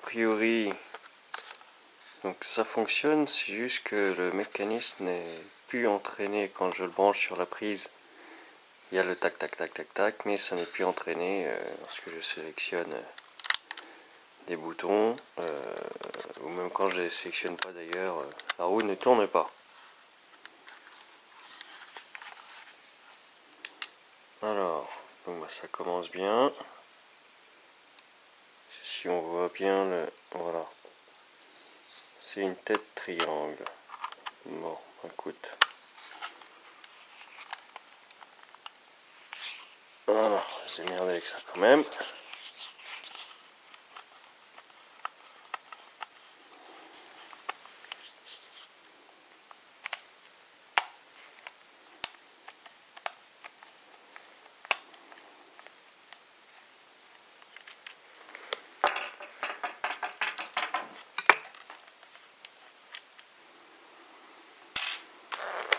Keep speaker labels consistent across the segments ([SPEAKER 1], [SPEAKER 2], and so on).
[SPEAKER 1] priori, donc ça fonctionne, c'est juste que le mécanisme n'est plus entraîné quand je le branche sur la prise. Il y a le tac tac tac tac tac, mais ça n'est plus entraîné lorsque je sélectionne des boutons, ou même quand je ne les sélectionne pas d'ailleurs, la roue ne tourne pas. Alors, donc ça commence bien. Si on voit bien voilà, c'est une tête triangle. Bon, écoute. Voilà, j'ai merdé avec ça quand même.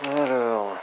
[SPEAKER 1] Alors,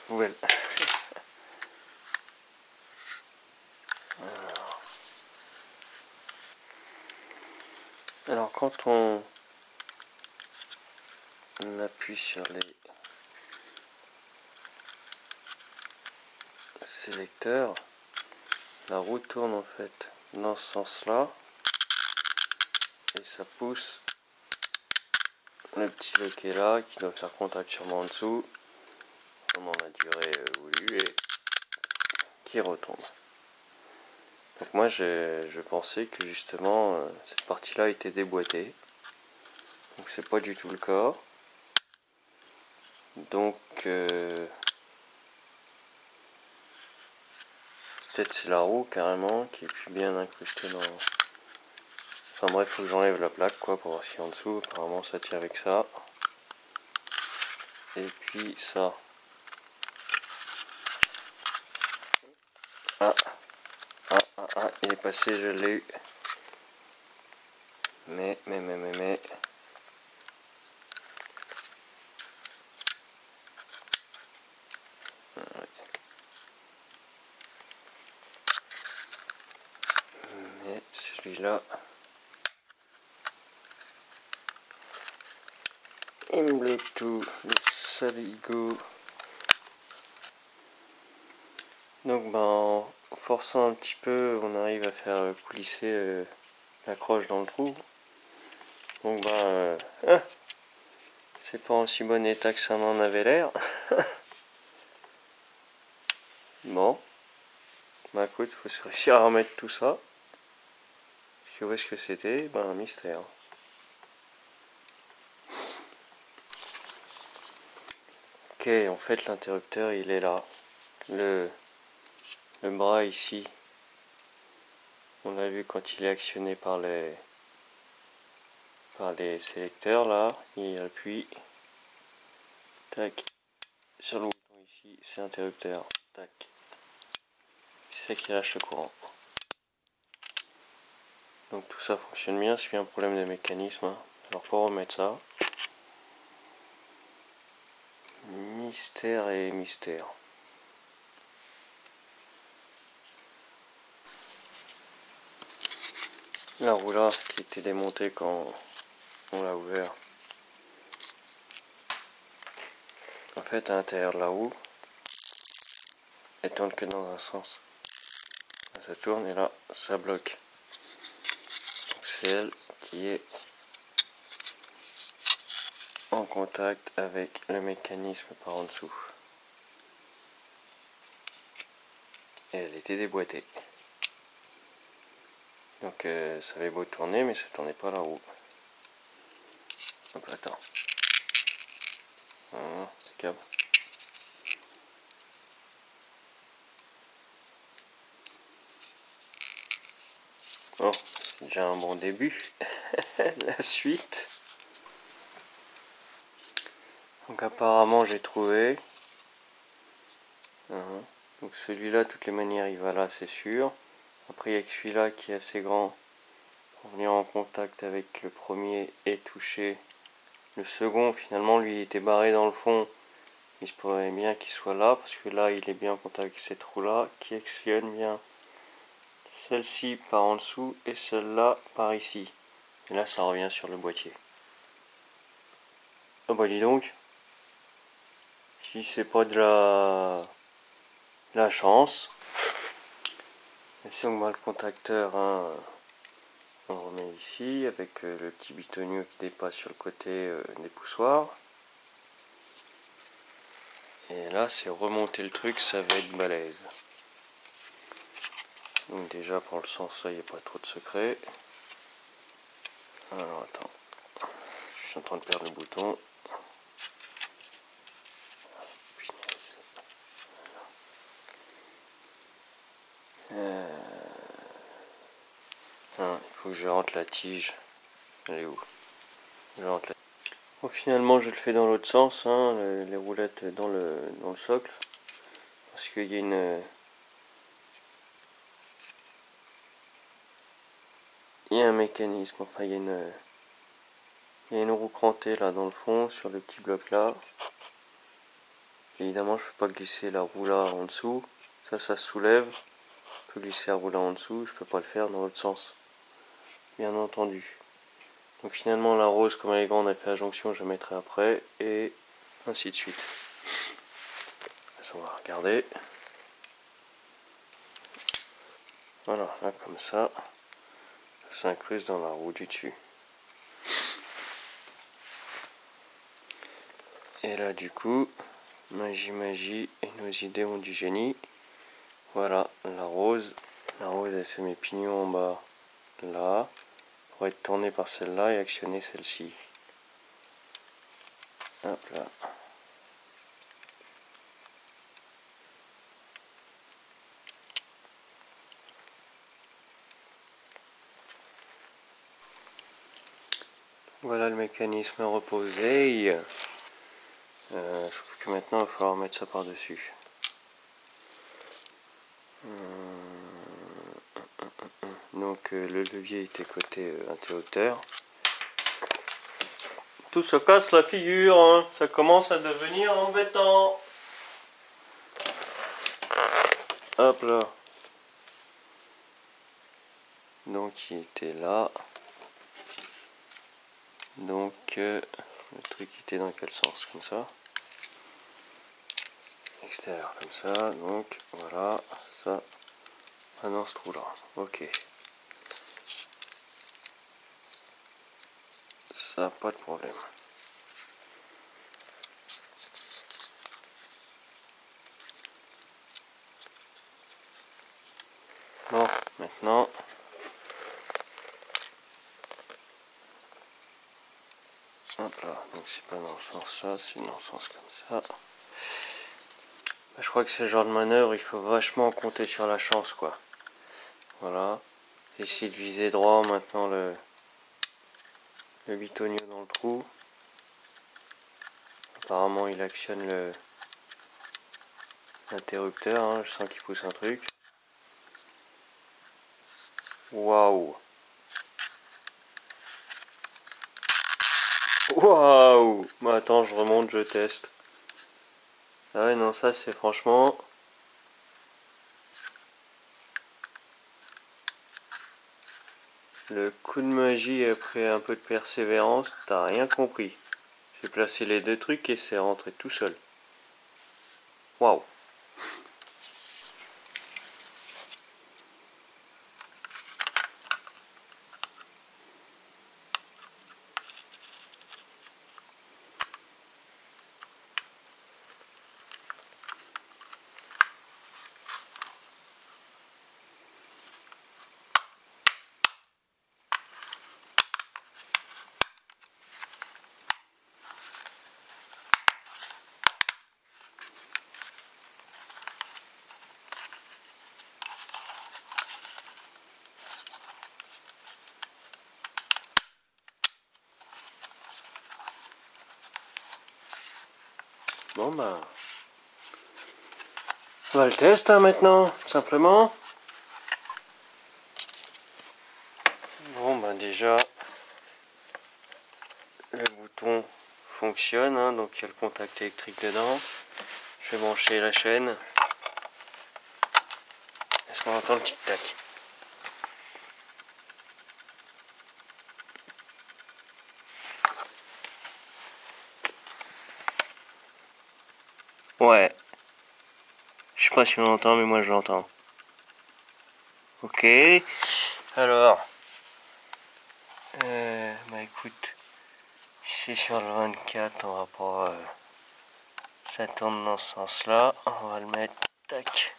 [SPEAKER 1] nouvelle. Alors quand on appuie sur les sélecteurs, la roue tourne en fait dans ce sens-là et ça pousse le petit loquet là qui doit faire contact sûrement en dessous pendant la durée voulue et qui retombe. Donc moi je pensais que justement cette partie là était déboîtée, donc c'est pas du tout le cas. Donc peut-être c'est la roue carrément qui est plus bien incrustée dans... Enfin bref, faut que j'enlève la plaque quoi pour voir si en dessous, apparemment ça tient avec ça. Et puis ça. Ah, il est passé, je l'ai eu. Mais. Mais celui-là, il me bloque tout, le saligo. Donc ben, en forçant un petit peu, on arrive à faire coulisser la croche dans le trou. Donc ben, c'est pas en si bon état que ça en avait l'air. Bon, bah écoute, faut se réussir à remettre tout ça. Parce que où est-ce que c'était? Ben un mystère. Ok, en fait l'interrupteur il est là. Le bras ici, on a vu quand il est actionné par les sélecteurs là, il appuie, tac, sur le bouton ici, c'est interrupteur, tac, c'est qui lâche le courant. Donc tout ça fonctionne bien, c'est bien un problème de mécanisme. Hein. Alors pour remettre ça, mystère et mystère. La roue là qui était démontée quand on l'a ouvert. En fait à l'intérieur de la roue, elle tourne que dans un sens. Là, ça tourne et là ça bloque. C'est elle qui est en contact avec le mécanisme par en dessous. et elle était déboîtée. Donc ça avait beau tourner, mais ça tournait pas la roue. Donc attends. Câble. Bon, c'est déjà un bon début. La suite. Donc apparemment j'ai trouvé. Donc celui-là, de toutes les manières, il va là, c'est sûr. Après, il n'y a que celui-là qui est assez grand pour venir en contact avec le premier et toucher le second. Finalement, lui, il était barré dans le fond. Il se pourrait bien qu'il soit là, parce que là, il est bien en contact avec cette roue-là, qui actionne bien celle-ci par en dessous et celle-là par ici. Et là, ça revient sur le boîtier. Oh bah dis donc, si c'est pas de la chance. Ici on voit le contacteur, hein, on le remet ici avec le petit bitonio qui dépasse sur le côté des poussoirs. Et là c'est remonter le truc, ça va être balèze. Donc déjà pour le sens là il n'y a pas trop de secret. Alors attends, je suis en train de perdre le bouton. Il faut que je rentre la tige. Elle est où? Je rentre la... Bon, finalement je le fais dans l'autre sens, hein, les roulettes dans le socle. Parce qu'il y a un mécanisme, enfin il y a une roue crantée là dans le fond, sur le petit bloc là. Évidemment je peux pas glisser la roue là en dessous, ça se soulève. Je peux glisser la roue là en dessous, je peux pas le faire dans l'autre sens, bien entendu. Donc finalement la rose, comme elle est grande, elle fait la jonction, je la mettrai après, et ainsi de suite. Ça, on va regarder. Voilà, là comme ça s'incruste dans la roue du dessus. Et là du coup, magie, et nos idées ont du génie. Voilà, la rose elle se met pignon en bas, là, pour être tournée par celle-là et actionner celle-ci. Hop là. Voilà le mécanisme reposé. Sauf que maintenant il va falloir mettre ça par-dessus. Donc le levier était côté interrupteur. Tout se casse la figure, hein. Ça commence à devenir embêtant. Hop là. Donc il était là. Donc le truc était dans quel sens? Comme ça. Extérieur comme ça. Donc voilà. Ça. Ah non, ce trou là. Ok. Ça, pas de problème. Bon, maintenant, hop là, donc c'est pas dans le sens là, c'est dans le sens comme ça. Je crois que ce genre de manœuvre, il faut vachement compter sur la chance, quoi. Voilà. Essayer de viser droit maintenant le bitonio dans le trou. Apparemment, il actionne l'interrupteur, hein. Je sens qu'il pousse un truc. Waouh! Waouh! Bah attends, je remonte, je teste. Ah ouais, non, ça c'est franchement... Le coup de magie après un peu de persévérance, t'as rien compris. J'ai placé les deux trucs et c'est rentré tout seul. Waouh! Bon bah... On va le tester hein, maintenant, simplement. Bon bah déjà... Le bouton fonctionne, hein, donc il y a le contact électrique dedans. Je vais brancher la chaîne. Est-ce qu'on entend le tic-tac? Ouais. Je sais pas si on l'entend, mais moi je l'entends. Ok. Alors. Bah écoute. C'est sur le 24, on va pas... ça tourne dans ce sens-là. On va le mettre. Tac.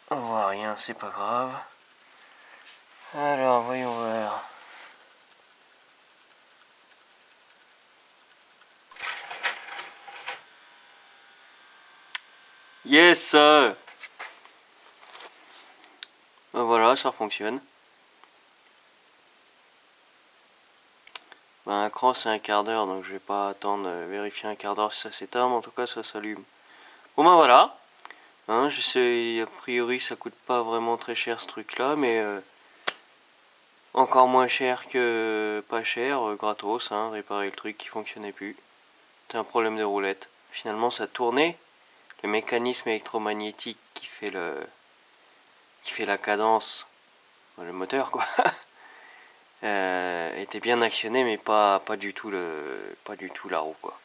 [SPEAKER 1] On voit rien, c'est pas grave. Alors, voyons voir. Yes! Ben voilà, ça fonctionne. Ben, un cran c'est un quart d'heure, donc je vais pas attendre, vérifier un quart d'heure si ça s'éteint, mais en tout cas ça s'allume. Bon ben voilà. Hein, je sais, a priori ça coûte pas vraiment très cher ce truc là, mais encore moins cher que pas cher, gratos, hein, réparer le truc qui fonctionnait plus. C'était un problème de roulette. Finalement ça tournait. Le mécanisme électromagnétique qui fait la cadence, le moteur quoi, était bien actionné, mais pas du tout la roue quoi.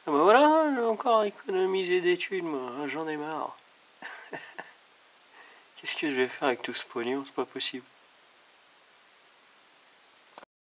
[SPEAKER 1] Ah bah voilà, j'ai encore économisé des thunes moi, j'en ai marre. Qu'est-ce que je vais faire avec tout ce pognon, c'est pas possible.